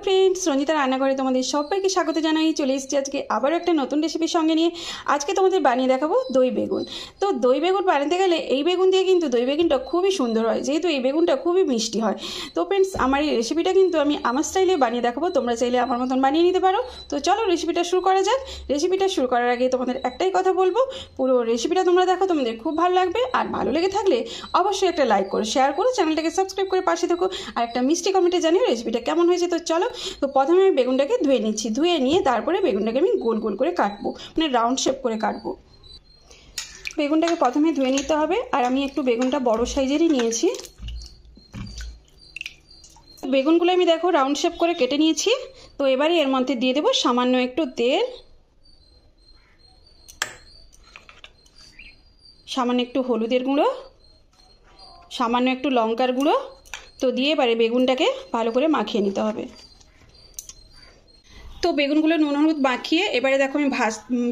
Friends Ranjita रान्नाघरे तुम्हारे सबाइके स्वागत जानाई चले एसेछि आज के आबारो एकटा नतून रेसिपिर संगे निये आज के तुम्हादेर बानिये देखाबो दई बेगुन। तो दई बेगुन बानाते गेले एई बेगुन दिये किन्तु दई बेगुनटा खूबই सुंदर हय, जेहेतु एई बेगुनटा खूबই मिष्टि हय। तो फ्रेंड्स आमार एई रेसिपिटा किन्तु आमि आमार स्टाइले बानिये देखाबो, तोमरा चाइले आमार मतन बानिये निते पारो। तो चलो रेसिपिटा शुरू करा जाक। रेसिपिटा शुरू करार आगे तुम्हादेर एकटाई कथा बोलबो, पुरो रेसिपिटा तोमरा देखो, तुम्हादेर खूब भालो लागबे। आर भालो लेगे थाकले अवश्यई एकटा लाइक करो, शेयर करो, चैनलटाके साबस्क्राइब करे पाशे থেকো আর একটা মিষ্টি কমেন্টে জানিও রেসিপিটা কেমন হয়েছে। তো চলো, তো প্রথমে আমি বেগুনটাকে ধুয়ে নিচ্ছি, ধুয়ে নিয়ে তারপরে বেগুনটাকে আমি গোল গোল করে কাটবো, মানে রাউন্ড শেপ করে কাটবো। বেগুনটাকে প্রথমে ধুয়ে নিতে হবে, আর আমি একটু বেগুনটা বড় সাইজেরই নিয়েছি। বেগুনগুলো আমি দেখো রাউন্ড শেপ করে কেটে নিয়েছি। তো এবারে এর মধ্যে দিয়ে দেবো সামান্য একটু তেল, সামান্য একটু হলুদের গুঁড়ো, সামান্য একটু লঙ্কার গুঁড়ো। তো দিয়ে এবারে বেগুনটাকে ভালো করে মাখিয়ে নিতে হবে। তো বেগুনগুলো নুন হলুদ মাখিয়ে এবারে দেখো আমি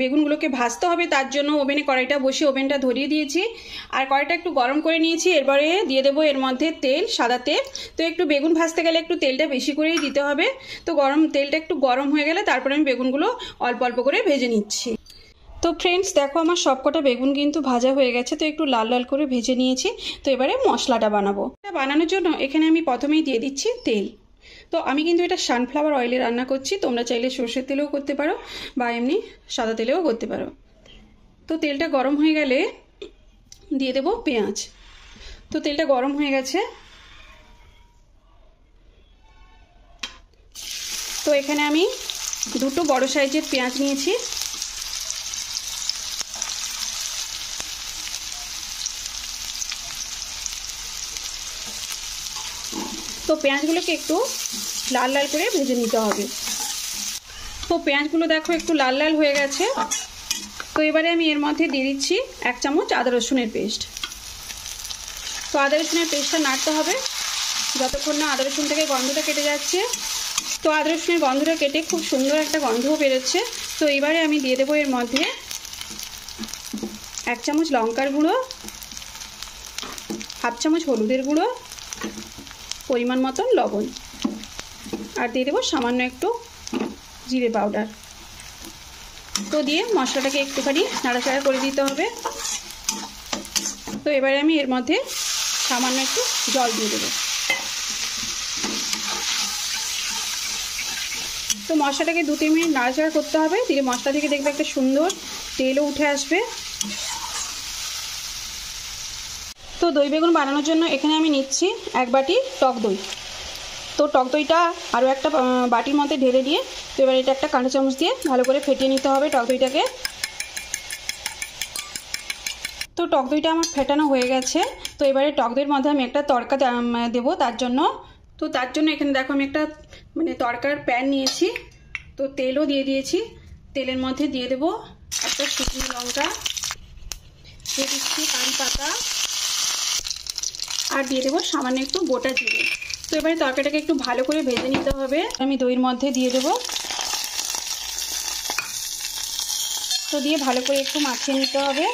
বেগুনগুলোকে ভাজতে হবে, তার জন্য ওভেনে কড়াইটা বসিয়ে ওভেনটা ধরিয়ে দিয়েছি। আর কড়াইটা একটু গরম করে নিয়েছি। এরপরে দিয়ে দেবো এর মধ্যে তেল, সাদা তেল। তো একটু বেগুন ভাজতে গেলে একটু তেলটা বেশি করেই দিতে হবে। তো তেলটা একটু গরম হয়ে গেলে তারপরে আমি বেগুনগুলো অল্প অল্প করে ভেজে নিচ্ছি। তো ফ্রেন্ডস দেখো আমার সবকটা বেগুন কিন্তু ভাজা হয়ে গেছে। তো একটু লাল লাল করে ভেজে নিয়েছি। তো এবারে মশলাটা বানাবো। এটা বানানোর জন্য এখানে আমি প্রথমেই দিয়ে দিচ্ছি তেল। তো আমি কিন্তু এটা সানফ্লাওয়ার অয়েলে রান্না করছি, তোমরা চাইলে সরষের তেলেও করতে পারো বা এমনি সাদা তেলেও করতে পারো। তো তেলটা গরম হয়ে গেলে দিয়ে দেবো পেঁয়াজ। তো তেলটা গরম হয়ে গেছে। তো এখানে আমি দুটো বড় সাইজের পেঁয়াজ নিয়েছি। তো পেঁয়াজগুলোকে একটু লাল লাল করে ভেজে নিতে হবে। তো পেঁয়াজগুলো দেখো একটু লাল লাল হয়ে গেছে। তো এবারে আমি এর মধ্যে দিয়ে দিচ্ছি 1 চামচ আদা রসুনের পেস্ট। তো আদা রসুনের পেস্টটা নাড়তে হবে যতক্ষণ না আদা রসুন থেকে গন্ধটা কেটে যাচ্ছে। তো আদা রসুনের গন্ধটা কেটে খুব সুন্দর একটা গন্ধও বেরোচ্ছে। তো এবারে আমি দিয়ে দেবো এর মধ্যে 1 চামচ লঙ্কার গুঁড়ো, 1/2 চামচ হলুদের গুঁড়ো, পরিমাণ মতন লবণ, আর দিয়ে দেবো সামান্য একটু জিরে পাউডার। তো দিয়ে মশলাটাকে একটুখানি নাড়াচাড়া করে দিতে হবে। তো এবারে আমি এর মধ্যে সামান্য একটু জল দিয়ে দেবো। তো মশলাটাকে 2-3 মিনিট নাড়াচাড়া করতে হবে, দিয়ে মশলা থেকে দেখবে একটা সুন্দর তেলও উঠে আসবে। তো দই বেগুন বানানোর জন্য এখানে আমি নিচ্ছি 1 বাটি টক দই। তো টক দইটা আরও একটা বাটির মধ্যে ঢেলে দিয়ে তো এবার এটা একটা কাঁটা চামচ দিয়ে ভালো করে ফেটিয়ে নিতে হবে টক দইটাকে। তো টক দইটা আমার ফেটানো হয়ে গেছে। তো এবারে টক দইয়ের মধ্যে আমি একটা তড়কা দেবো তার জন্য। তো তার জন্য এখানে দেখো আমি একটা তড়কার প্যান নিয়েছি। তো তেলও দিয়ে দিয়েছি। তেলের মধ্যে দিয়ে দেবো একটা শুকনো লঙ্কা, দিয়ে দিচ্ছি কারি পাতা, আর দিয়ে দেবো সামান্য একটু গোটা জিরে। তো এবারে তরকারিটাকে একটু ভালো করে ভেজে নিতে হবে। আমি দইয়ের মধ্যে দিয়ে দেবো। তো দিয়ে ভালো করে একটু মাখিয়ে নিতে হবে।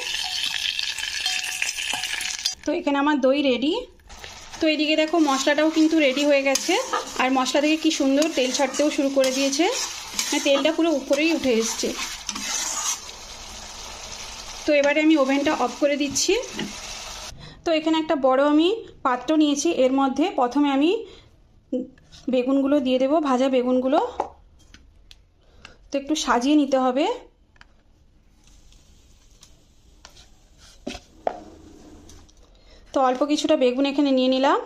তো এখানে আমার দই রেডি। তো এদিকে দেখো মশলাটাও কিন্তু রেডি হয়ে গেছে। আর মশলা থেকে কি সুন্দর তেল ছাড়তেও শুরু করে দিয়েছে, তেলটা পুরো উপরেই উঠে এসছে। তো এবারে আমি ওভেনটা অফ করে দিচ্ছি। তো এখানে একটা বড় আমি পাত্র নিয়েছি, এর মধ্যে প্রথমে আমি বেগুনগুলো দিয়ে দেবো, ভাজা বেগুনগুলো। তো একটু সাজিয়ে নিতে হবে। তো অল্প কিছুটা বেগুন এখানে নিয়ে নিলাম।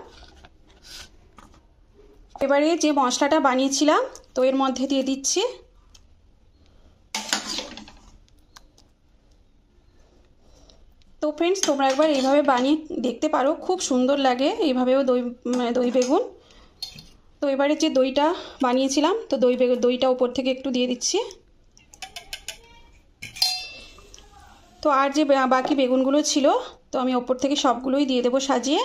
এবারে যে মশলাটা বানিয়েছিলাম তো এর মধ্যে দিয়ে দিচ্ছি। তো ফ্রেন্ডস তোমরা একবার এইভাবে বানিয়ে দেখতে পারো, খুব সুন্দর লাগে এইভাবেও দই বেগুন। তো এবারে যে দইটা বানিয়েছিলাম তো দইটা উপর থেকে একটু দিয়ে দিচ্ছি। তো আর যে বাকি বেগুনগুলো ছিল তো আমি ওপর থেকে সবগুলোই দিয়ে দেবো সাজিয়ে।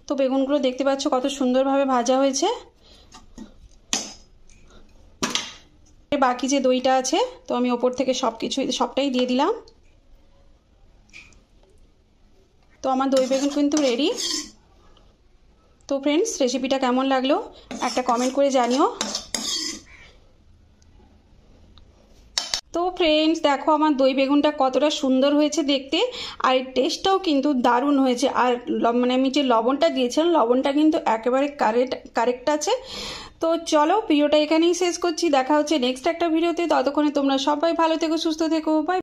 তো বেগুনগুলো দেখতে পাচ্ছ কত সুন্দরভাবে ভাজা হয়েছে। বাকি যে দইটা আছে তো আমি ওপর থেকে সবটাই দিয়ে দিলাম। তো আমার দই বেগুন কিন্তু রেডি। তো ফ্রেন্ডস, রেসিপিটা কেমন লাগলো একটা কমেন্ট করে জানিও। তো ফ্রেন্ডস, দেখো আমার দই বেগুনটা কতটা সুন্দর হয়েছে দেখতে, আর টেস্টটাও কিন্তু দারুণ হয়েছে। আর মানে আমি যে লবণটা দিয়েছিলাম, লবণটা কিন্তু একেবারে কারেক্ট আছে। তো চলো, ভিডিওটা এখানেই শেষ করছি। দেখা হচ্ছে নেক্সট একটা ভিডিওতে। ততক্ষণে তোমরা সবাই ভালো থেকো, সুস্থ থেকো। বাই।